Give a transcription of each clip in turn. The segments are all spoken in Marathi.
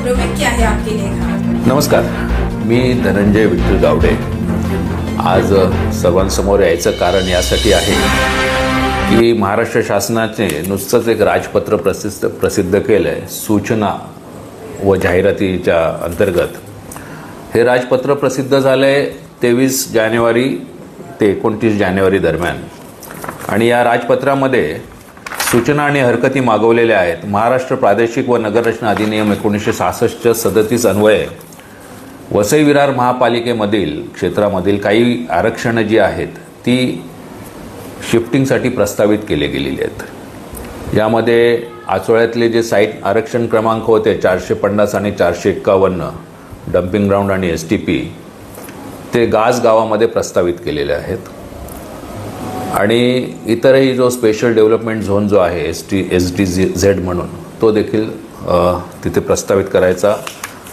खबरों में क्या है आपके लिए खास? नमस्कार, मी धनंजय विठ्ठल गावडे। आज सर्वांसमोर यायचं कारण यासाठी आहे की महाराष्ट्र शासनाने नुसतंच एक राजपत्र प्रसिद्ध केलंय सूचना व जाहिरातीच्या अंतर्गत। हे राजपत्र प्रसिद्ध झालंय 23 जानेवारी ते 29 जानेवारी दरम्यान आणि या राजपत्रामध्ये सूचना आणि हरकती मागवलेल्या आहेत। महाराष्ट्र प्रादेशिक व नगररचना अधिनियम 1966 37 अन्वये वसई विरार महापालिकेमधील क्षेत्रामधील काही आरक्षणे जी आहेत ती शिफ्टिंगसाठी प्रस्तावित केले गेलेली आहेत। यामध्ये आचोळ्यातले जे साईट आरक्षण क्रमांक होते 450 आणि 451 डम्पिंग ग्राउंड आणि STP ते गाज गावामध्ये प्रस्तावित केलेले आहेत आणि इतरही जो स्पेशल डेव्हलपमेंट झोन जो आहे SDZ म्हणून तो देखील तिथे प्रस्तावित करायचा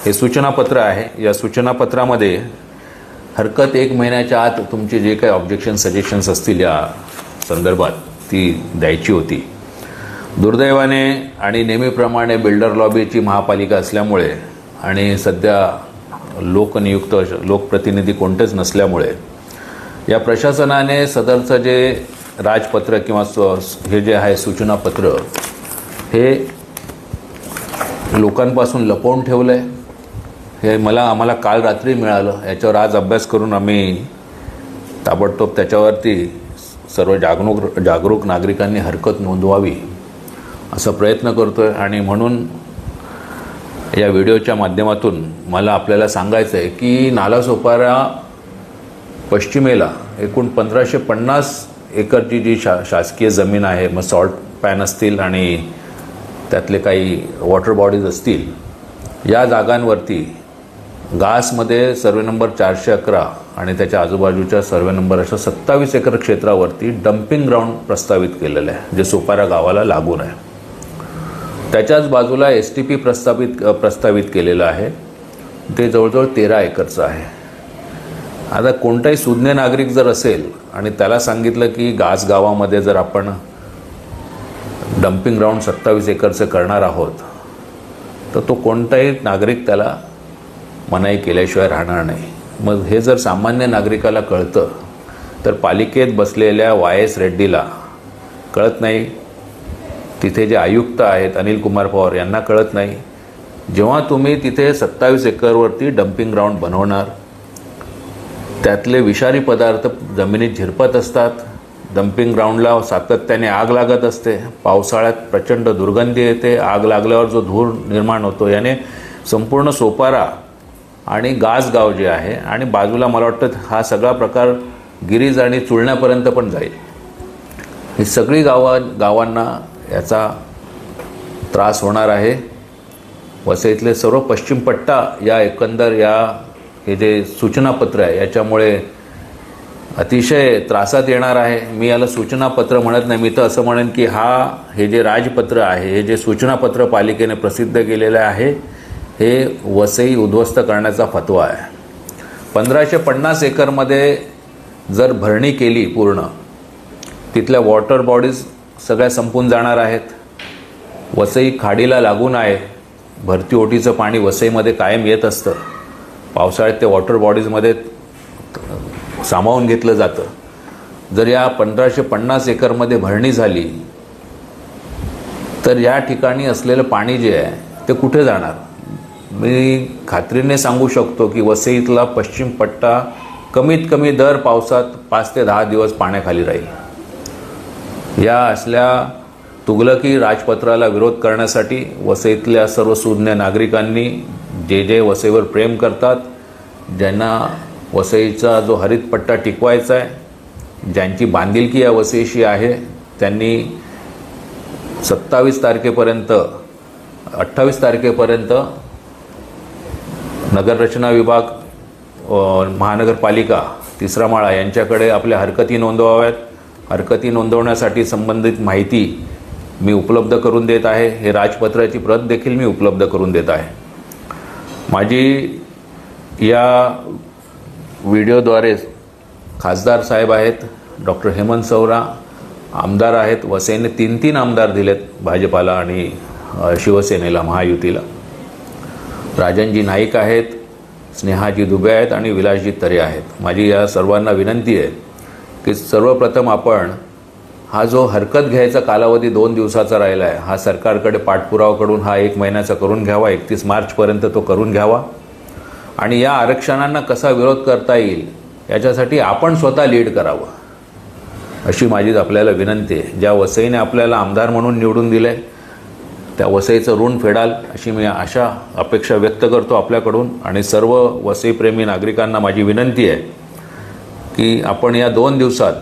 हे सूचनापत्र आहे। या सूचनापत्रामध्ये हरकत 1 महिन्याच्या आत तुमचे जे काही ऑब्जेक्शन सजेशन्स असतील या संदर्भात ती द्यायची होती। दुर्दैवाने आणि नेहमीप्रमाणे बिल्डर लॉबीची महापालिका असल्यामुळे आणि सध्या लोकनियुक्त लोकप्रतिनिधी कोणतेच नसल्यामुळे या प्रशासनाने सदरचं जे राजपत्र किंवा हे जे आहे सूचनापत्र हे लोकांपासून लपवून ठेवलंय। हे आम्हाला काल रात्री मिळालं। याच्यावर आज अभ्यास करून आम्ही ताबडतोब त्याच्यावरती सर्व जागरूक नागरिकांनी हरकत नोंदवावी असा प्रयत्न करतोय आणि म्हणून या व्हिडिओच्या माध्यमातून मला आपल्याला सांगायचं आहे की नालासोपारा पश्चिमेला एकूण 1550 एकरची जी शासकीय जमीन आहे, मग सॉल्ट पॅन असतील आणि त्यातले काही वॉटर बॉडीज असतील, या जागांवरती गासमध्ये सर्वे नंबर 411 आणि त्याच्या आजूबाजूच्या सर्वे नंबर अशा 27 एकर क्षेत्रावरती डम्पिंग ग्राउंड प्रस्तावित केलेलं आहे जे सोपारा गावाला लागून आहे। त्याच्याच बाजूला STP प्रस्तावित केलेलं आहे ते जवळजवळ 13 एकरचं आहे। आता कोणताही सुज्ञ नागरिक जर असेल आणि त्याला सांगितलं की गास गावामध्ये जर आपण डम्पिंग ग्राउंड 27 एकरचं करणार आहोत तर तो कोणताही नागरिक त्याला मनाई केल्याशिवाय राहणार नाही। मग हे जर सामान्य नागरिकाला कळतं तर पालिकेत बसलेल्या YS रेड्डीला कळत नाही, तिथे जे आयुक्त आहेत अनिल कुमार पवार यांना कळत नाही। जेव्हा तुम्ही तिथे 27 एकरवरती डम्पिंग ग्राउंड बनवणार त्यातले विषारी पदार्थ जमिनीत झिरपत असतात, डम्पिंग ग्राउंडला सातत्याने आग लागत असते, पावसाळ्यात प्रचंड दुर्गंधी येते, आग लागल्यावर जो धूर निर्माण होतो याने संपूर्ण सोपारा आणि गास गाव जे आहे आणि बाजूला मला वाटतं हा सगळा प्रकार गिरीज आणि चुळण्यापर्यंत पण जाईल। ही सगळी गावांना याचा त्रास होणार आहे। वसईतले सर्व पश्चिम पट्टा या एकंदर हे जे सूचनापत्र आहे याच्यामुळे अतिशय त्रासात येणार आहे। मी याला सूचनापत्र म्हणत नाही, मी तर असं म्हणेन की हे जे राजपत्र आहे, हे जे सूचनापत्र पालिकेने प्रसिद्ध केलेलं आहे हे वसई उद्ध्वस्त करण्याचा फतवा आहे। 1550 एकरमध्ये जर भरणी केली पूर्ण, तिथल्या वॉटर बॉडीज सगळ्या संपून जाणार आहेत। वसई खाडीला लागून आहे, भरती ओटीचं पाणी वसईमध्ये कायम येत असतं, पावसाळ्यात ते वॉटर बॉडीजमध्ये सामावून घेतलं जातं। जर या 1550 एकरमध्ये भरणी झाली तर या ठिकाणी असलेलं पाणी जे आहे ते कुठे जाणार? मी खात्रीने सांगू शकतो की वसईतला पश्चिम पट्टा कमीत कमी दर पावसात 5 ते 10 दिवस पाण्याखाली राहील। या असल्या तुगलकी राजपत्राला विरोध करण्यासाठी वसईतल्या सर्व सुज्ञ नागरिकांनी जे वसईवर प्रेम करतात, ज्यांना वसईचा जो हरित पट्टा टिकवायचा आहे, ज्यांची बांधिलकी या वसईशी आहे, त्यांनी 28 तारखेपर्यंत नगररचना विभाग, महानगरपालिका 3रा माळा यांच्याकडे आपल्या हरकती नोंदवाव्यात। हरकती नोंदवण्यासाठी संबंधित माहिती मी उपलब्ध करून देत आहे। हे राजपत्राची प्रत देखील मी उपलब्ध करून देत आहे। माझी या व्हिडिओद्वारे खासदार साहेब आहेत, डॉक्टर हेमंत सवरा आमदार आहेत, वसईने 3 आमदार दिलेत भाजपाला आणि शिवसेनेला, महायुतीला। राजनजी नाईक आहेत, स्नेहाजी दुबे आहेत आणि विलासजी तरे आहेत. माझी या सर्वांना विनंती आहे की सर्वप्रथम आपण हा जो हरकत घ्यायचा कालावधी 2 दिवसाचा राहिला आहे, हा सरकारकडे पाठपुरावा करून हा 1 महिन्याचा करून घ्यावा. 31 मार्चपर्यंत तो करून घ्यावा. आणि या आरक्षणांना कसा विरोध करता येईल याच्यासाठी आपण स्वतः लीड करावं, अशी माझी आपल्याला विनंती आहे. ज्या वसईने आपल्याला आमदार म्हणून निवडून दिले त्या वसईचं ऋण फेडाल अशी मी अपेक्षा व्यक्त करतो आपल्याकडून. आणि सर्व वसईप्रेमी नागरिकांना माझी विनंती आहे की आपण या 2 दिवसात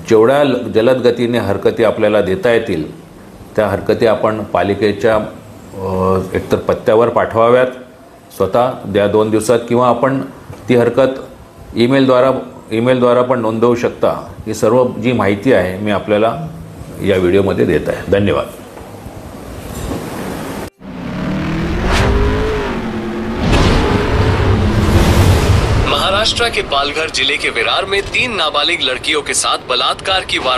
जेवढ्या जलद गतीने हरकती आपल्याला देता येतील त्या हरकती आपण पालिकेच्या एकतर पत्त्यावर पाठवाव्यात स्वतः त्या 2 दिवसात, किंवा आपण ती हरकत ईमेलद्वारा पण नोंदवू शकता. ही सर्व जी माहिती आहे मी आपल्याला या व्हिडिओमध्ये देत आहे. धन्यवाद. महाराष्ट्र के पालघर जिले के विरार में 3 नाबालिग लड़कियों के साथ बलात्कार की वारदात